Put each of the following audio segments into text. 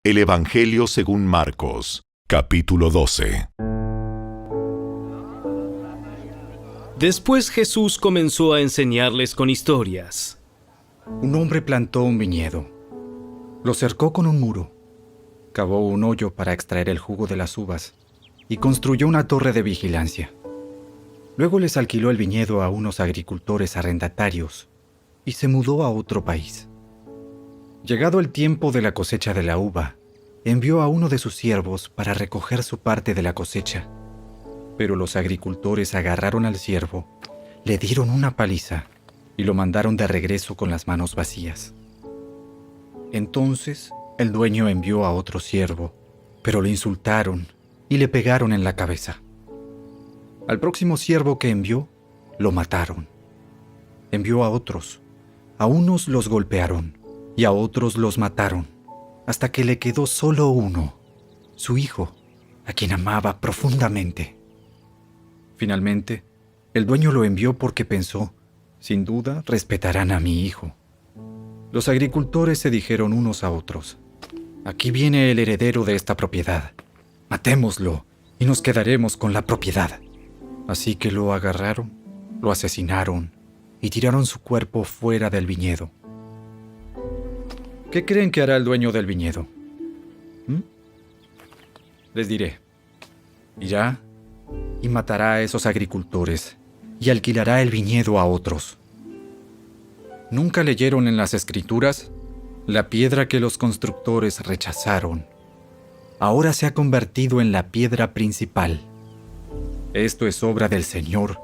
El Evangelio según Marcos, capítulo 12. Después Jesús comenzó a enseñarles con historias. Un hombre plantó un viñedo, lo cercó con un muro, cavó un hoyo para extraer el jugo de las uvas y construyó una torre de vigilancia. Luego les alquiló el viñedo a unos agricultores arrendatarios y se mudó a otro país. Llegado el tiempo de la cosecha de la uva, envió a uno de sus siervos para recoger su parte de la cosecha. Pero los agricultores agarraron al siervo, le dieron una paliza y lo mandaron de regreso con las manos vacías. Entonces el dueño envió a otro siervo, pero lo insultaron y le pegaron en la cabeza. Al próximo siervo que envió, lo mataron. Envió a otros. A unos los golpearon y a otros los mataron, hasta que le quedó solo uno, su hijo, a quien amaba profundamente. Finalmente, el dueño lo envió porque pensó, sin duda respetarán a mi hijo. Los agricultores se dijeron unos a otros, aquí viene el heredero de esta propiedad, matémoslo y nos quedaremos con la propiedad. Así que lo agarraron, lo asesinaron y tiraron su cuerpo fuera del viñedo. ¿Qué creen que hará el dueño del viñedo? Les diré, irá y matará a esos agricultores y alquilará el viñedo a otros. ¿Nunca leyeron en las Escrituras? La piedra que los constructores rechazaron, ahora se ha convertido en la piedra principal. Esto es obra del Señor,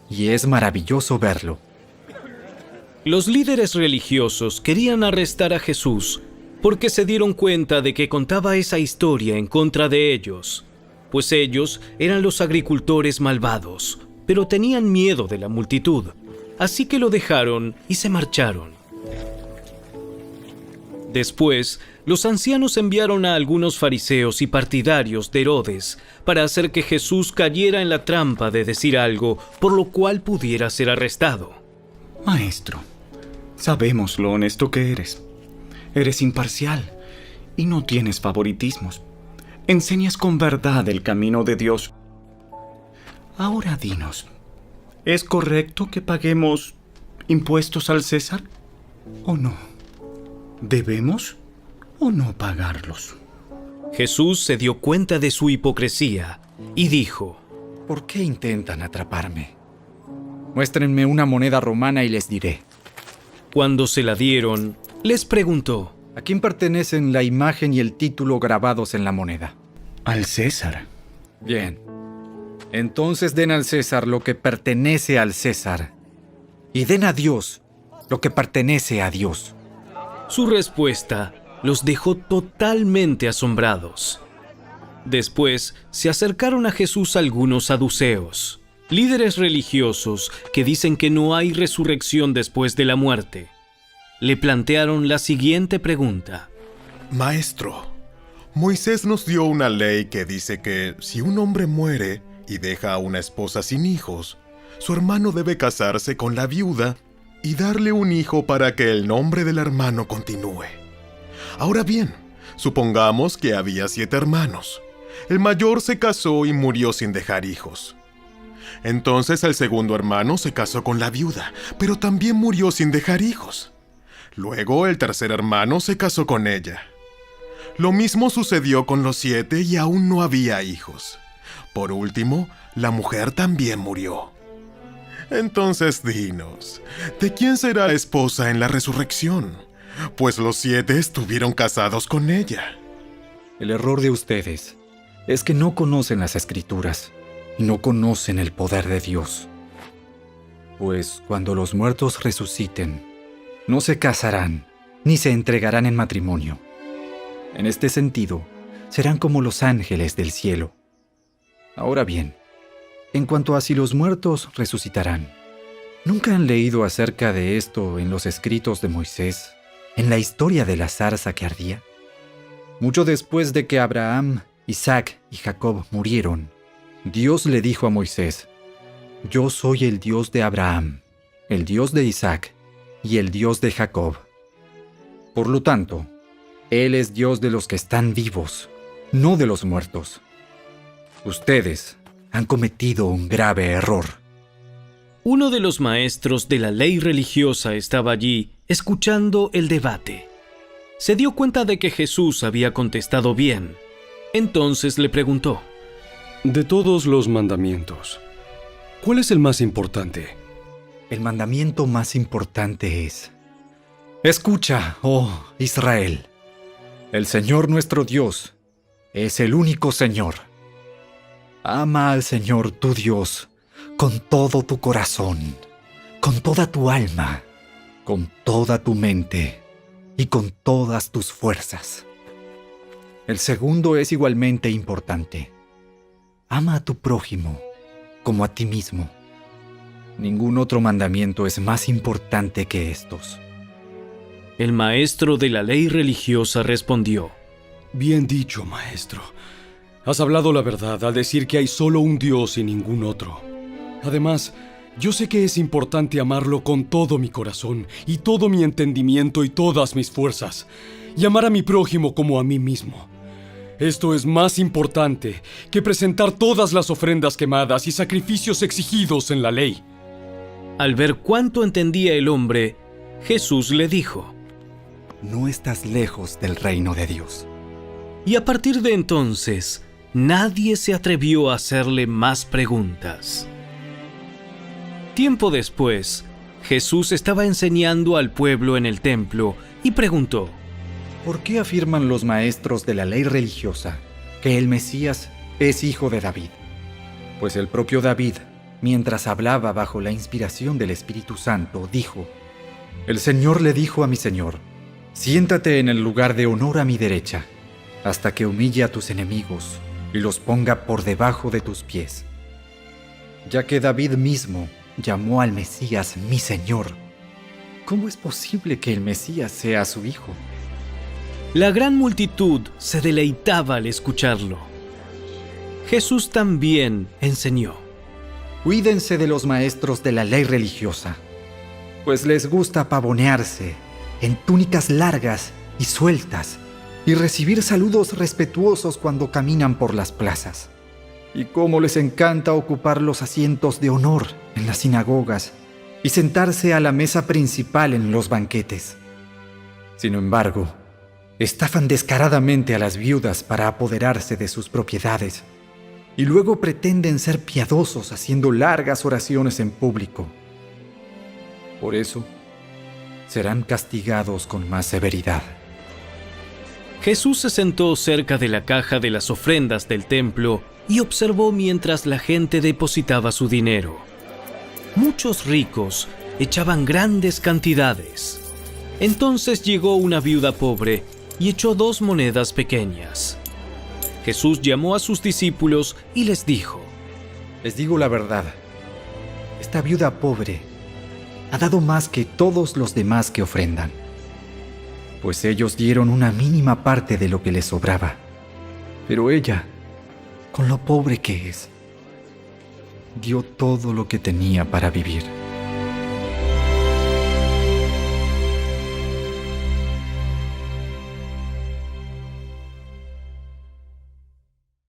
y es maravilloso verlo. Los líderes religiosos querían arrestar a Jesús porque se dieron cuenta de que contaba esa historia en contra de ellos, pues ellos eran los agricultores malvados, pero tenían miedo de la multitud, así que lo dejaron y se marcharon. Después, los ancianos enviaron a algunos fariseos y partidarios de Herodes para hacer que Jesús cayera en la trampa de decir algo por lo cual pudiera ser arrestado. Maestro, sabemos lo honesto que eres. Eres imparcial y no tienes favoritismos. Enseñas con verdad el camino de Dios. Ahora dinos, ¿es correcto que paguemos impuestos al César o no? ¿Debemos o no pagarlos? Jesús se dio cuenta de su hipocresía y dijo: ¿Por qué intentan atraparme? Muéstrenme una moneda romana y les diré. Cuando se la dieron, les preguntó: ¿A quién pertenecen la imagen y el título grabados en la moneda? Al César. Bien. Entonces den al César lo que pertenece al César, y den a Dios lo que pertenece a Dios. Su respuesta los dejó totalmente asombrados. Después se acercaron a Jesús algunos saduceos, líderes religiosos que dicen que no hay resurrección después de la muerte. Le plantearon la siguiente pregunta: Maestro, Moisés nos dio una ley que dice que si un hombre muere y deja a una esposa sin hijos, su hermano debe casarse con la viuda y darle un hijo para que el nombre del hermano continúe. Ahora bien, supongamos que había 7 hermanos. El mayor se casó y murió sin dejar hijos. Entonces el segundo hermano se casó con la viuda, pero también murió sin dejar hijos. Luego el tercer hermano se casó con ella. Lo mismo sucedió con los 7 y aún no había hijos. Por último, la mujer también murió. Entonces dinos, ¿de quién será esposa en la resurrección? Pues los 7 estuvieron casados con ella. El error de ustedes es que no conocen las Escrituras y no conocen el poder de Dios. Pues cuando los muertos resuciten, no se casarán ni se entregarán en matrimonio. En este sentido, serán como los ángeles del cielo. Ahora bien, en cuanto a si los muertos resucitarán, ¿nunca han leído acerca de esto en los escritos de Moisés, en la historia de la zarza que ardía? Mucho después de que Abraham, Isaac y Jacob murieron, Dios le dijo a Moisés: Yo soy el Dios de Abraham, el Dios de Isaac y el Dios de Jacob. Por lo tanto, Él es Dios de los que están vivos, no de los muertos. Ustedes han cometido un grave error. Uno de los maestros de la ley religiosa estaba allí, escuchando el debate. Se dio cuenta de que Jesús había contestado bien. Entonces le preguntó: De todos los mandamientos, ¿cuál es el más importante? El mandamiento más importante es: escucha, oh Israel, el Señor nuestro Dios es el único Señor. Ama al Señor tu Dios con todo tu corazón, con toda tu alma, con toda tu mente y con todas tus fuerzas. El segundo es igualmente importante. Ama a tu prójimo como a ti mismo. Ningún otro mandamiento es más importante que estos. El maestro de la ley religiosa respondió: Bien dicho, maestro. Has hablado la verdad al decir que hay solo un Dios y ningún otro. Además, yo sé que es importante amarlo con todo mi corazón y todo mi entendimiento y todas mis fuerzas, y amar a mi prójimo como a mí mismo. Esto es más importante que presentar todas las ofrendas quemadas y sacrificios exigidos en la ley. Al ver cuánto entendía el hombre, Jesús le dijo: No estás lejos del reino de Dios. Y a partir de entonces, nadie se atrevió a hacerle más preguntas. Tiempo después, Jesús estaba enseñando al pueblo en el templo y preguntó: ¿Por qué afirman los maestros de la ley religiosa que el Mesías es hijo de David? Pues el propio David, mientras hablaba bajo la inspiración del Espíritu Santo, dijo: El Señor le dijo a mi Señor: siéntate en el lugar de honor a mi derecha, hasta que humille a tus enemigos y los ponga por debajo de tus pies. Ya que David mismo llamó al Mesías mi Señor, ¿cómo es posible que el Mesías sea su hijo? La gran multitud se deleitaba al escucharlo. Jesús también enseñó: Cuídense de los maestros de la ley religiosa, pues les gusta pavonearse en túnicas largas y sueltas y recibir saludos respetuosos cuando caminan por las plazas. Y cómo les encanta ocupar los asientos de honor en las sinagogas y sentarse a la mesa principal en los banquetes. Sin embargo, estafan descaradamente a las viudas para apoderarse de sus propiedades y luego pretenden ser piadosos haciendo largas oraciones en público. Por eso, serán castigados con más severidad. Jesús se sentó cerca de la caja de las ofrendas del templo y observó mientras la gente depositaba su dinero. Muchos ricos echaban grandes cantidades. Entonces llegó una viuda pobre y echó 2 monedas pequeñas. Jesús llamó a sus discípulos y les dijo: Les digo la verdad, esta viuda pobre ha dado más que todos los demás que ofrendan, pues ellos dieron una mínima parte de lo que les sobraba. Pero ella, con lo pobre que es, dio todo lo que tenía para vivir.